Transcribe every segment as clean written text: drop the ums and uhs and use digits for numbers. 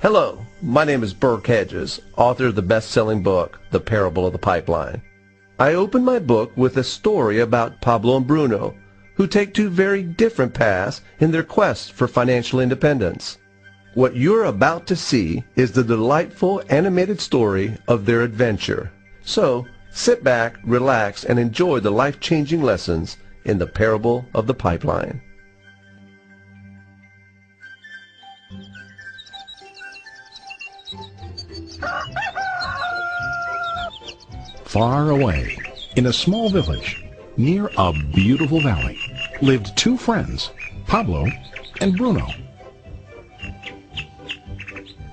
Hello, my name is Burke Hedges, author of the best-selling book, The Parable of the Pipeline. I open my book with a story about Pablo and Bruno, who take two very different paths in their quest for financial independence. What you're about to see is the delightful animated story of their adventure. So, sit back, relax, and enjoy the life-changing lessons in The Parable of the Pipeline. Far away, in a small village, near a beautiful valley, lived two friends, Pablo and Bruno.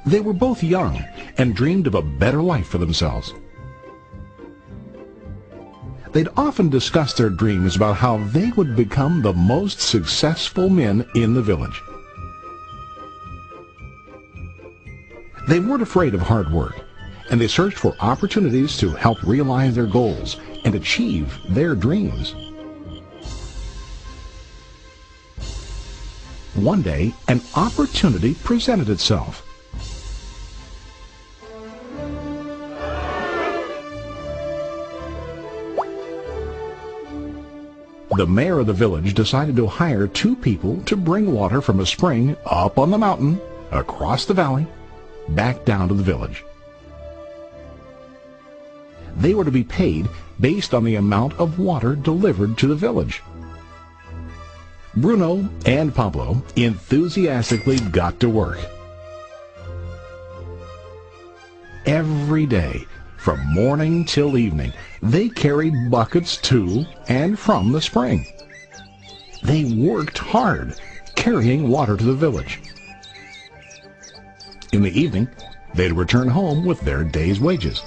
They were both young and dreamed of a better life for themselves. They'd often discuss their dreams about how they would become the most successful men in the village. They weren't afraid of hard work, and they searched for opportunities to help realize their goals and achieve their dreams. One day, an opportunity presented itself. The mayor of the village decided to hire two people to bring water from a spring up on the mountain, across the valley, back down to the village. They were to be paid based on the amount of water delivered to the village. Bruno and Pablo enthusiastically got to work. Every day, from morning till evening, they carried buckets to and from the spring. They worked hard, carrying water to the village. In the evening, they'd return home with their day's wages.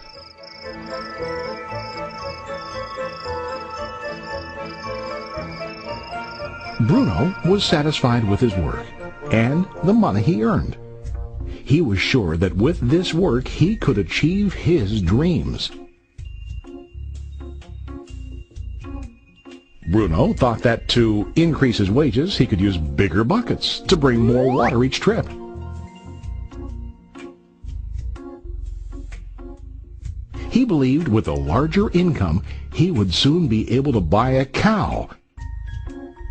Bruno was satisfied with his work and the money he earned. He was sure that with this work he could achieve his dreams. Bruno thought that to increase his wages he could use bigger buckets to bring more water each trip. He believed with a larger income he would soon be able to buy a cow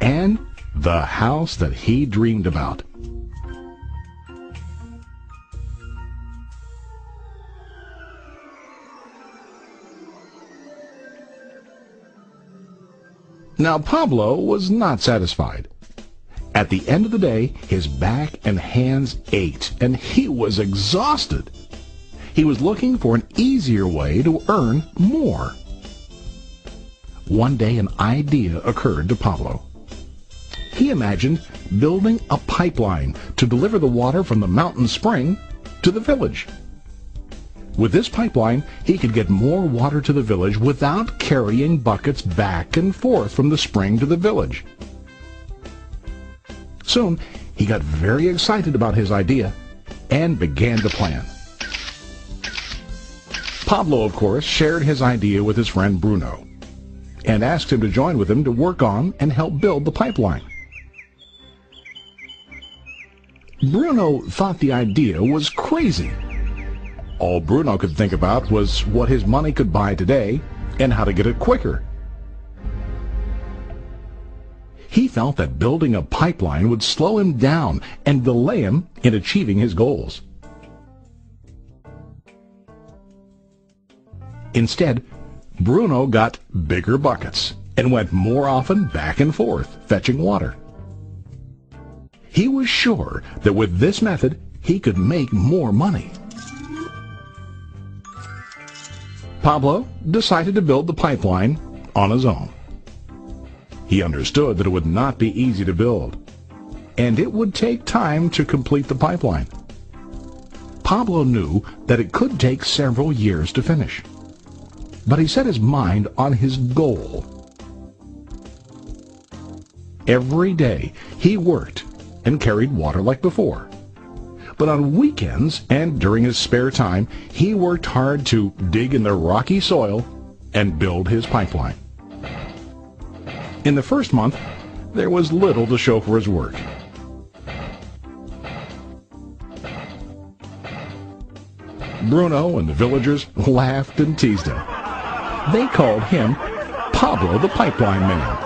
and the house that he dreamed about. Now Pablo was not satisfied. At the end of the day, his back and hands ached, and he was exhausted. He was looking for an easier way to earn more. One day an idea occurred to Pablo. He imagined building a pipeline to deliver the water from the mountain spring to the village. With this pipeline, he could get more water to the village without carrying buckets back and forth from the spring to the village. Soon, he got very excited about his idea and began to plan. Pablo, of course, shared his idea with his friend Bruno and asked him to join with him to work on and help build the pipeline. Bruno thought the idea was crazy. All Bruno could think about was what his money could buy today and how to get it quicker. He felt that building a pipeline would slow him down and delay him in achieving his goals. Instead, Bruno got bigger buckets and went more often back and forth fetching water. He was sure that with this method he could make more money. Pablo decided to build the pipeline on his own. He understood that it would not be easy to build, and it would take time to complete the pipeline. Pablo knew that it could take several years to finish, but he set his mind on his goal. Every day he worked and carried water like before. But on weekends and during his spare time, he worked hard to dig in the rocky soil and build his pipeline. In the first month, there was little to show for his work. Bruno and the villagers laughed and teased him. They called him Pablo the Pipeline Man.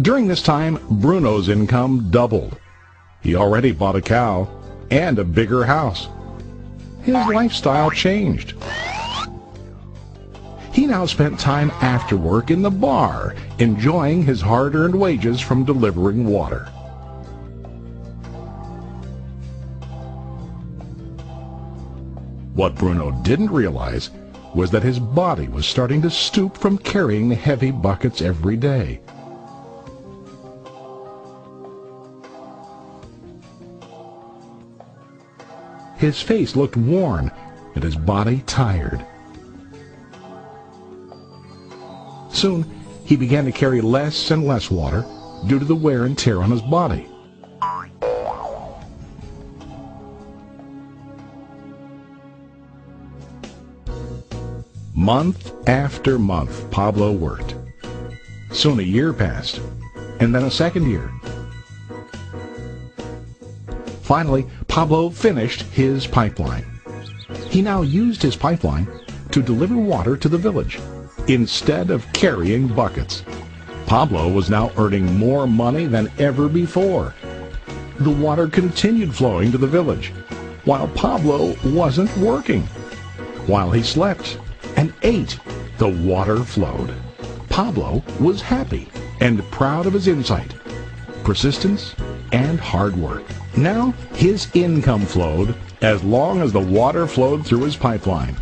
During this time, Bruno's income doubled. He already bought a cow and a bigger house. His lifestyle changed. He now spent time after work in the bar, enjoying his hard-earned wages from delivering water. What Bruno didn't realize was that his body was starting to stoop from carrying the heavy buckets every day. His face looked worn and his body tired. Soon, he began to carry less and less water due to the wear and tear on his body. Month after month, Pablo worked. Soon a year passed, and then a second year. Finally, Pablo finished his pipeline. He now used his pipeline to deliver water to the village instead of carrying buckets. Pablo was now earning more money than ever before. The water continued flowing to the village, while Pablo wasn't working. While he slept and ate, the water flowed. Pablo was happy and proud of his insight, persistence, and hard work. Now his income flowed as long as the water flowed through his pipeline.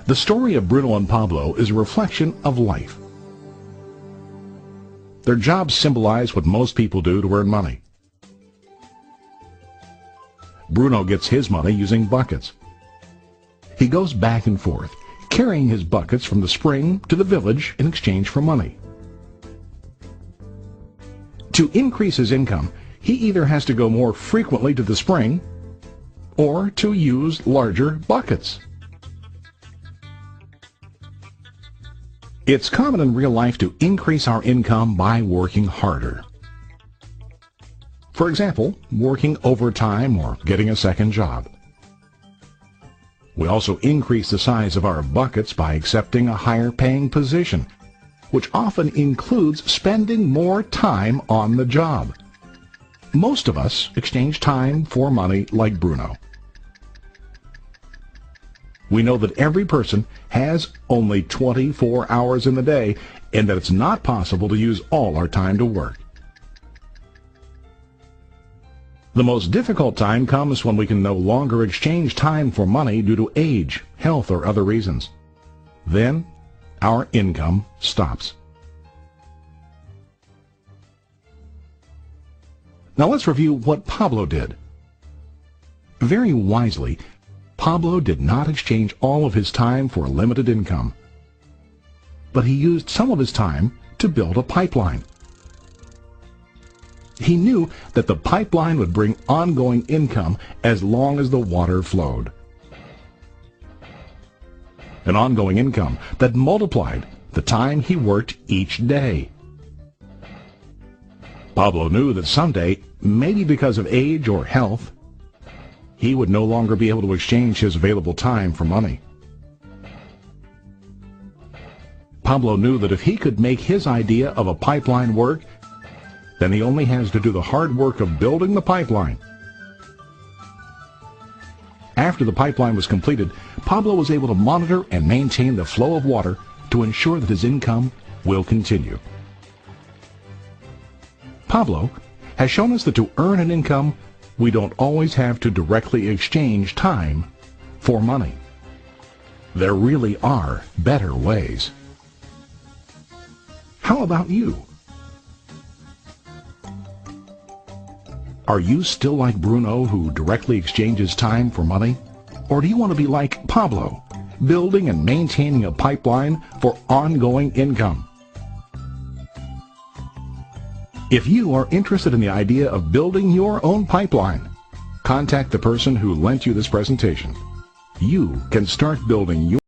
The story of Bruno and Pablo is a reflection of life. Their jobs symbolize what most people do to earn money. Bruno gets his money using buckets. He goes back and forth, carrying his buckets from the spring to the village in exchange for money. To increase his income, he either has to go more frequently to the spring or to use larger buckets. It's common in real life to increase our income by working harder. For example, working overtime or getting a second job. We also increase the size of our buckets by accepting a higher paying position, which often includes spending more time on the job. Most of us exchange time for money like Bruno. We know that every person has only 24 hours in the day and that it's not possible to use all our time to work. The most difficult time comes when we can no longer exchange time for money due to age, health, or other reasons. Then, our income stops. Now let's review what Pablo did. Very wisely, Pablo did not exchange all of his time for a limited income, but he used some of his time to build a pipeline. He knew that the pipeline would bring ongoing income as long as the water flowed. An ongoing income that multiplied the time he worked each day. Pablo knew that someday, maybe because of age or health, he would no longer be able to exchange his available time for money. Pablo knew that if he could make his idea of a pipeline work, then he only has to do the hard work of building the pipeline. After the pipeline was completed, Pablo was able to monitor and maintain the flow of water to ensure that his income will continue. Pablo has shown us that to earn an income, we don't always have to directly exchange time for money. There really are better ways. How about you? Are you still like Bruno, who directly exchanges time for money? Or do you want to be like Pablo, building and maintaining a pipeline for ongoing income? If you are interested in the idea of building your own pipeline, contact the person who lent you this presentation. You can start building your